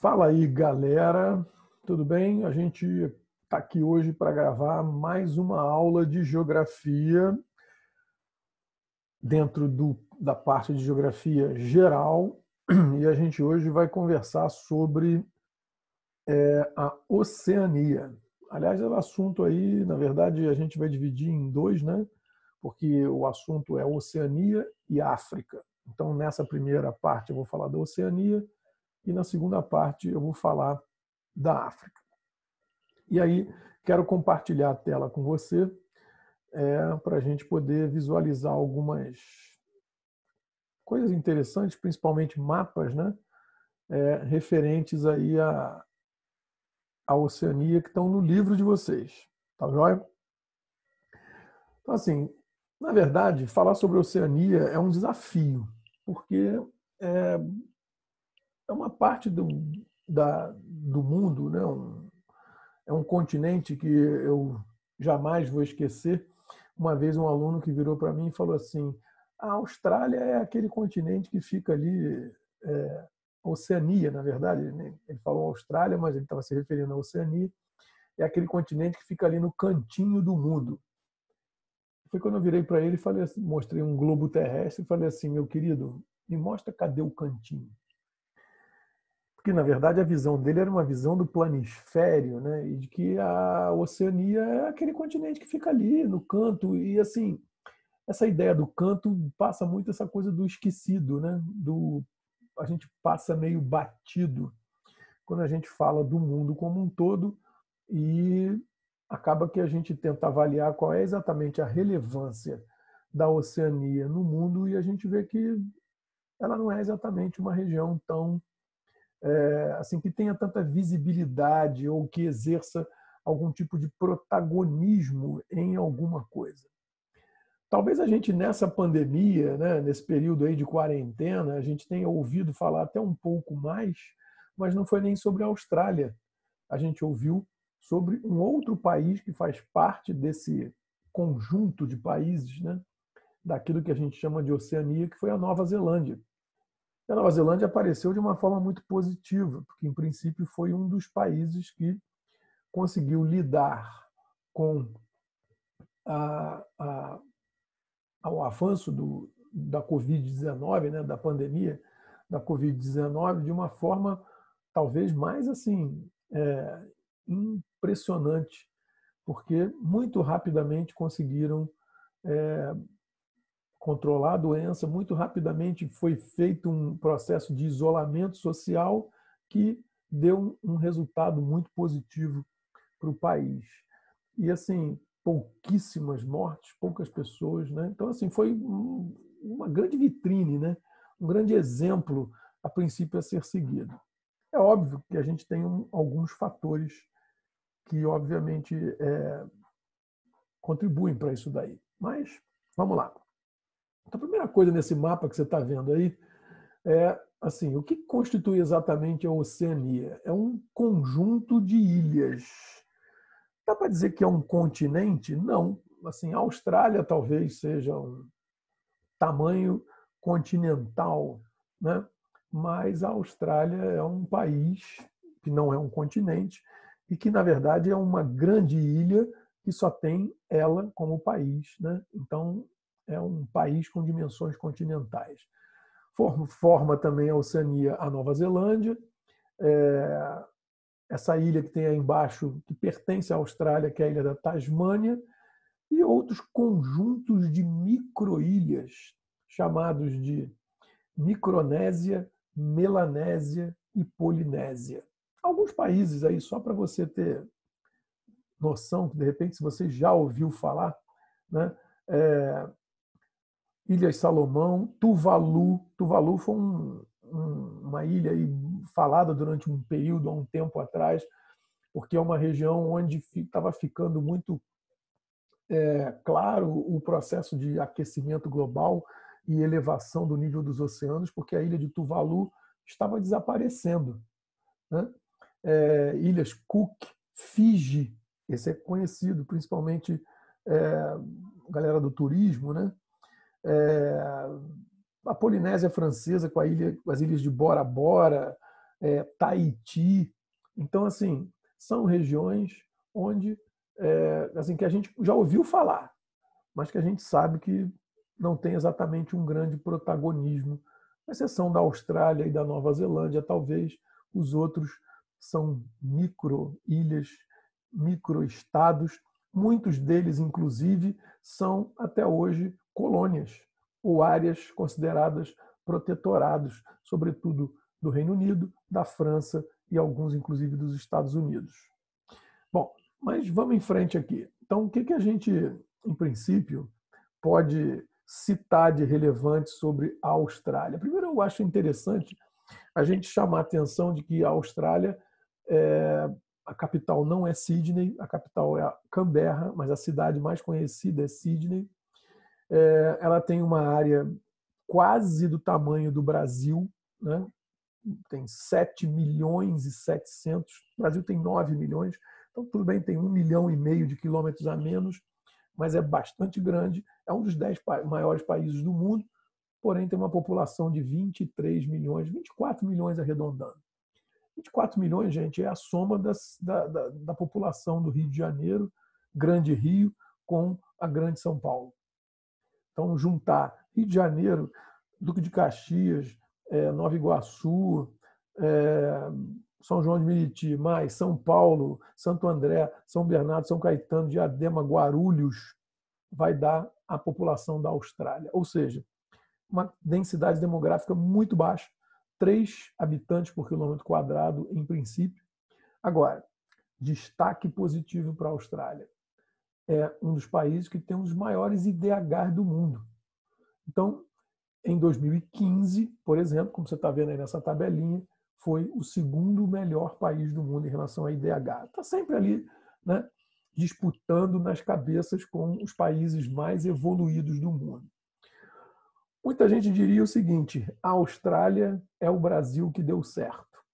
Fala aí, galera. Tudo bem? A gente está aqui hoje para gravar mais uma aula de geografia dentro da parte de geografia geral. E a gente hoje vai conversar sobre a Oceania. Aliás, é o assunto aí, na verdade, a gente vai dividir em dois, né? Porque o assunto é Oceania e África. Então, nessa primeira parte, eu vou falar da Oceania e na segunda parte, eu vou falar da África. E aí, quero compartilhar a tela com você para a gente poder visualizar algumas coisas interessantes, principalmente mapas, né? Referentes aí à Oceania que estão no livro de vocês. Tá joia? Então, assim, na verdade, falar sobre a Oceania é um desafio, porque é, é uma parte do mundo, né? É um continente que eu jamais vou esquecer. Uma vez um aluno que virou para mim e falou assim: a Austrália é aquele continente que fica ali, Oceania, na verdade. Ele falou Austrália, mas ele estava se referindo à Oceania. É aquele continente que fica ali no cantinho do mundo. Foi quando eu virei para ele e falei assim, mostrei um globo terrestre e falei assim: meu querido, me mostra cadê o cantinho. Porque, na verdade, a visão dele era uma visão do planisfério, né? E de que a Oceania é aquele continente que fica ali no canto. E, assim, essa ideia do canto passa muito essa coisa do esquecido, né? A gente passa meio batido quando a gente fala do mundo como um todo e acaba que a gente tenta avaliar qual é exatamente a relevância da Oceania no mundo e a gente vê que ela não é exatamente uma região tão assim que tenha tanta visibilidade ou que exerça algum tipo de protagonismo em alguma coisa. Talvez a gente nessa pandemia, né, nesse período aí de quarentena, a gente tenha ouvido falar até um pouco mais, mas não foi nem sobre a Austrália. A gente ouviu sobre um outro país que faz parte desse conjunto de países, né, daquilo que a gente chama de Oceania, que foi a Nova Zelândia. A Nova Zelândia apareceu de uma forma muito positiva, porque, em princípio, foi um dos países que conseguiu lidar com a, a, ao avanço da Covid-19, né, da pandemia da Covid-19, de uma forma talvez mais assim impressionante, porque muito rapidamente conseguiram controlar a doença, muito rapidamente foi feito um processo de isolamento social que deu um resultado muito positivo para o país. E assim, pouquíssimas mortes, poucas pessoas, né? Então assim, foi uma grande vitrine, né? Um grande exemplo a princípio a ser seguido. É óbvio que a gente tem alguns fatores que obviamente contribuem para isso daí. Mas vamos lá. Então, a primeira coisa nesse mapa que você está vendo aí é assim, o que constitui exatamente a Oceania? É um conjunto de ilhas. Dá para dizer que é um continente? Não. Assim, a Austrália talvez seja um tamanho continental, né? Mas a Austrália é um país que não é um continente e que, na verdade, é uma grande ilha que só tem ela como país, né? Então, é um país com dimensões continentais. Forma também a Oceania a Nova Zelândia, essa ilha que tem aí embaixo, que pertence à Austrália, que é a ilha da Tasmânia, e outros conjuntos de microilhas, chamados de Micronésia, Melanésia e Polinésia. Alguns países aí, só para você ter noção, que de repente, se você já ouviu falar, né? Ilhas Salomão, Tuvalu. Tuvalu foi uma ilha aí falada durante um período, há um tempo atrás, porque é uma região onde estava ficando muito claro o processo de aquecimento global e elevação do nível dos oceanos, porque a ilha de Tuvalu estava desaparecendo, né? Ilhas Cook, Fiji, esse é conhecido, principalmente a galera do turismo, né? A Polinésia Francesa com as ilhas de Bora Bora, Tahiti. Então, assim, são regiões onde assim, que a gente já ouviu falar, mas que a gente sabe que não tem exatamente um grande protagonismo, com exceção da Austrália e da Nova Zelândia, talvez os outros são micro-ilhas, micro-estados, muitos deles, inclusive, são até hoje colônias ou áreas consideradas protetorados, sobretudo do Reino Unido, da França e alguns, inclusive, dos Estados Unidos. Bom, mas vamos em frente aqui. Então, o que a gente, em princípio, pode citar de relevante sobre a Austrália? Primeiro, eu acho interessante a gente chamar a atenção de que a Austrália, a capital não é Sydney, a capital é Canberra, mas a cidade mais conhecida é Sydney. Ela tem uma área quase do tamanho do Brasil, né? Tem 7 milhões e 700, o Brasil tem 9 milhões, então tudo bem, tem 1,5 milhão de quilômetros a menos, mas é bastante grande, é um dos 10 maiores países do mundo, porém tem uma população de 23 milhões, 24 milhões arredondando. 24 milhões, gente, é a soma da população do Rio de Janeiro, Grande Rio, com a Grande São Paulo. Então, juntar Rio de Janeiro, Duque de Caxias, Nova Iguaçu, São João de Meriti, mais São Paulo, Santo André, São Bernardo, São Caetano, Diadema, Guarulhos, vai dar a população da Austrália. Ou seja, uma densidade demográfica muito baixa, 3 habitantes por quilômetro quadrado, em princípio. Agora, destaque positivo para a Austrália. É um dos países que tem um dos maiores IDH do mundo. Então, em 2015, por exemplo, como você está vendo aí nessa tabelinha, foi o segundo melhor país do mundo em relação a IDH. Está sempre ali, né, disputando nas cabeças com os países mais evoluídos do mundo. Muita gente diria o seguinte: a Austrália é o Brasil que deu certo.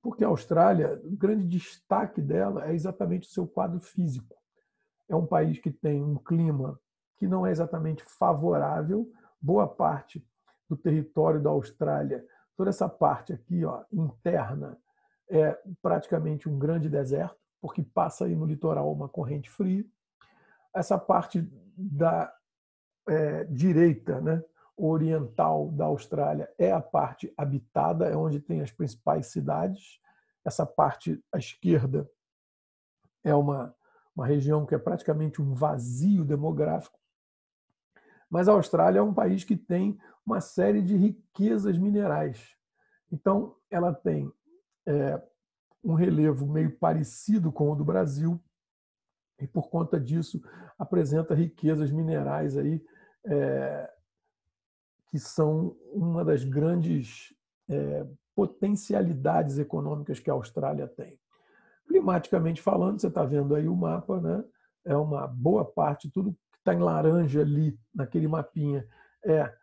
Porque a Austrália, o grande destaque dela é exatamente o seu quadro físico. É um país que tem um clima que não é exatamente favorável. Boa parte do território da Austrália, toda essa parte aqui, ó, interna, é praticamente um grande deserto, porque passa aí no litoral uma corrente fria. Essa parte da direita, né, oriental da Austrália, é a parte habitada, é onde tem as principais cidades. Essa parte à esquerda é uma região que é praticamente um vazio demográfico. Mas a Austrália é um país que tem uma série de riquezas minerais. Então, ela tem um relevo meio parecido com o do Brasil e, por conta disso, apresenta riquezas minerais aí, que são uma das grandes potencialidades econômicas que a Austrália tem. Climaticamente falando, você está vendo aí o mapa, né? É uma boa parte, tudo que está em laranja ali, naquele mapinha, é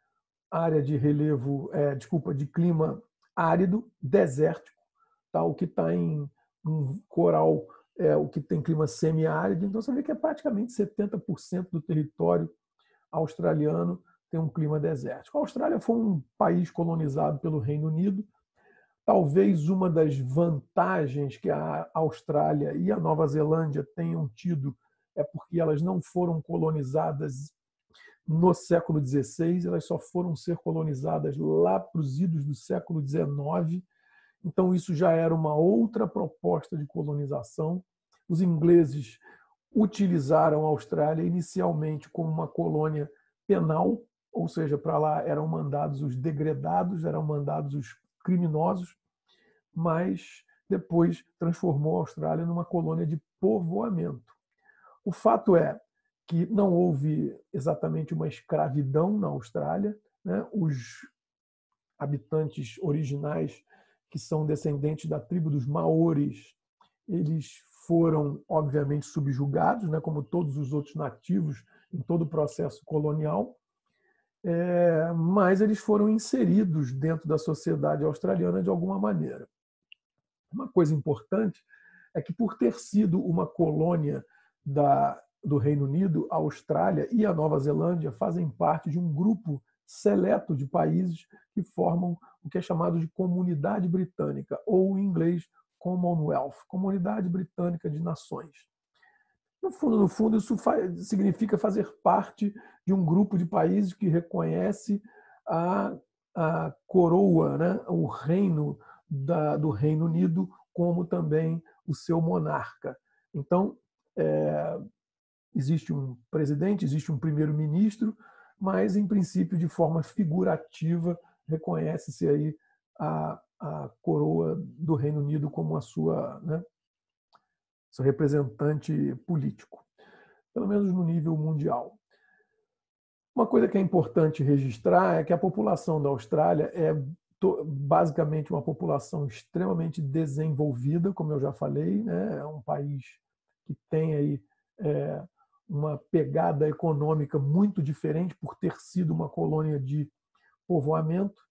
área de relevo, de clima árido, desértico. Tá? O que está em um coral é o que tem clima semiárido. Então, você vê que é praticamente 70% do território australiano tem um clima desértico. A Austrália foi um país colonizado pelo Reino Unido. Talvez uma das vantagens que a Austrália e a Nova Zelândia tenham tido é porque elas não foram colonizadas no século XVI, elas só foram ser colonizadas lá para os idos do século XIX. Então, isso já era uma outra proposta de colonização. Os ingleses utilizaram a Austrália inicialmente como uma colônia penal, ou seja, para lá eram mandados os degredados, eram mandados os criminosos, mas depois transformou a Austrália numa colônia de povoamento. O fato é que não houve exatamente uma escravidão na Austrália, né? Os habitantes originais, que são descendentes da tribo dos Maoris, eles foram, obviamente, subjugados, né? Como todos os outros nativos em todo o processo colonial, mas eles foram inseridos dentro da sociedade australiana de alguma maneira. Uma coisa importante é que, por ter sido uma colônia do Reino Unido, a Austrália e a Nova Zelândia fazem parte de um grupo seleto de países que formam o que é chamado de Comunidade Britânica, ou em inglês Commonwealth, Comunidade Britânica de Nações. No fundo, isso significa fazer parte de um grupo de países que reconhece a coroa, né? O reino do Reino Unido, como também o seu monarca. Então, existe um presidente, existe um primeiro-ministro, mas, em princípio, de forma figurativa, reconhece-se aí a coroa do Reino Unido como a sua, né, seu representante político, pelo menos no nível mundial. Uma coisa que é importante registrar é que a população da Austrália é basicamente uma população extremamente desenvolvida, como eu já falei, né? É um país que tem aí uma pegada econômica muito diferente por ter sido uma colônia de povoamento.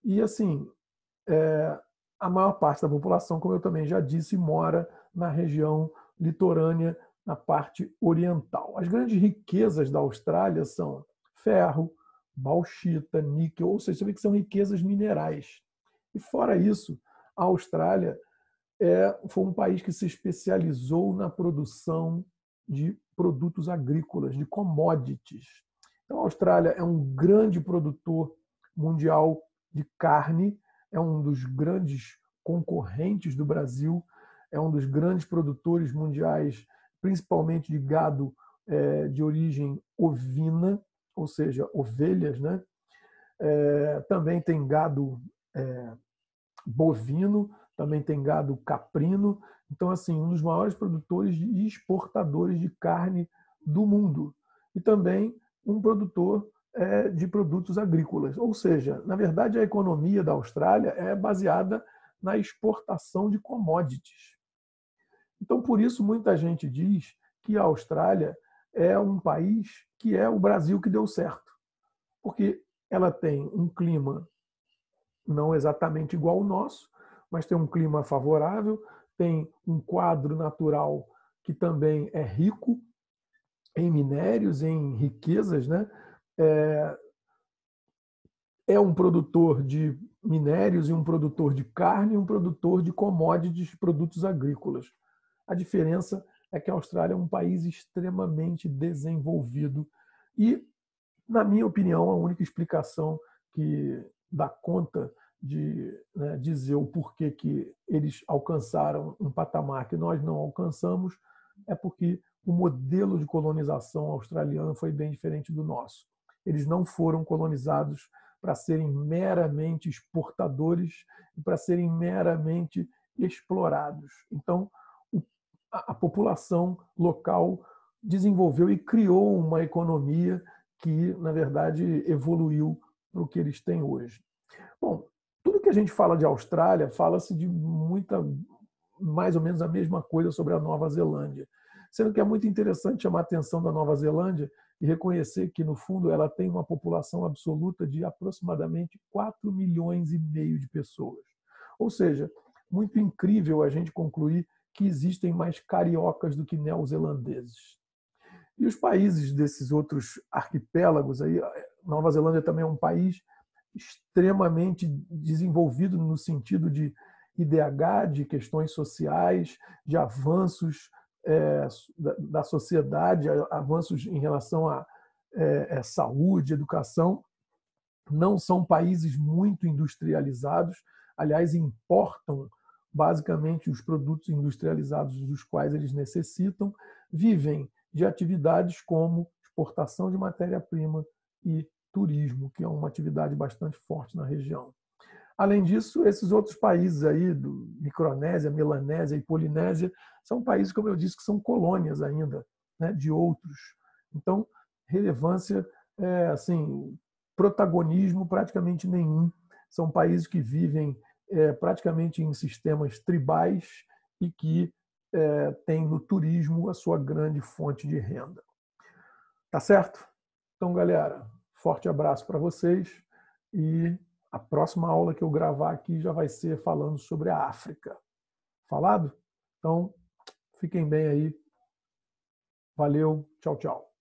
E, assim, a maior parte da população, como eu também já disse, mora na região litorânea, na parte oriental. As grandes riquezas da Austrália são ferro, bauxita, níquel, ou seja, você vê que são riquezas minerais. E, fora isso, a Austrália foi um país que se especializou na produção de produtos agrícolas, de commodities. Então, a Austrália é um grande produtor mundial de carne, é um dos grandes concorrentes do Brasil, é um dos grandes produtores mundiais, principalmente de gado de origem ovina, ou seja, ovelhas, né? Também tem gado bovino, também tem gado caprino. Então, assim, um dos maiores produtores e exportadores de carne do mundo. E também um produtor de produtos agrícolas. Ou seja, na verdade, a economia da Austrália é baseada na exportação de commodities. Então, por isso, muita gente diz que a Austrália é um país que é o Brasil que deu certo. Porque ela tem um clima não exatamente igual ao nosso, mas tem um clima favorável, tem um quadro natural que também é rico em minérios, em riquezas, né? É um produtor de minérios e um produtor de carne e um produtor de commodities, produtos agrícolas. A diferença é que a Austrália é um país extremamente desenvolvido e, na minha opinião, a única explicação que dá conta de, né, dizer o porquê que eles alcançaram um patamar que nós não alcançamos é porque o modelo de colonização australiano foi bem diferente do nosso. Eles não foram colonizados para serem meramente exportadores e para serem meramente explorados. Então, a população local desenvolveu e criou uma economia que, na verdade, evoluiu para o que eles têm hoje. Bom, tudo que a gente fala de Austrália, fala-se de mais ou menos a mesma coisa sobre a Nova Zelândia. Sendo que é muito interessante chamar a atenção da Nova Zelândia e reconhecer que, no fundo, ela tem uma população absoluta de aproximadamente 4,5 milhões de pessoas. Ou seja, muito incrível a gente concluir que existem mais cariocas do que neozelandeses. E os países desses outros arquipélagos, aí, Nova Zelândia também é um país extremamente desenvolvido no sentido de IDH, de questões sociais, de avanços da sociedade, avanços em relação à saúde, educação. Não são países muito industrializados, aliás, importam basicamente os produtos industrializados dos quais eles necessitam, vivem de atividades como exportação de matéria-prima e turismo, que é uma atividade bastante forte na região. Além disso, esses outros países aí, do Micronésia, Melanésia e Polinésia, são países, como eu disse, que são colônias ainda, né, de outros. Então, relevância, assim, protagonismo praticamente nenhum. São países que vivem praticamente em sistemas tribais e que têm no turismo a sua grande fonte de renda. Tá certo? Então, galera, forte abraço para vocês e a próxima aula que eu gravar aqui já vai ser falando sobre a África. Falado? Então, fiquem bem aí. Valeu, tchau, tchau.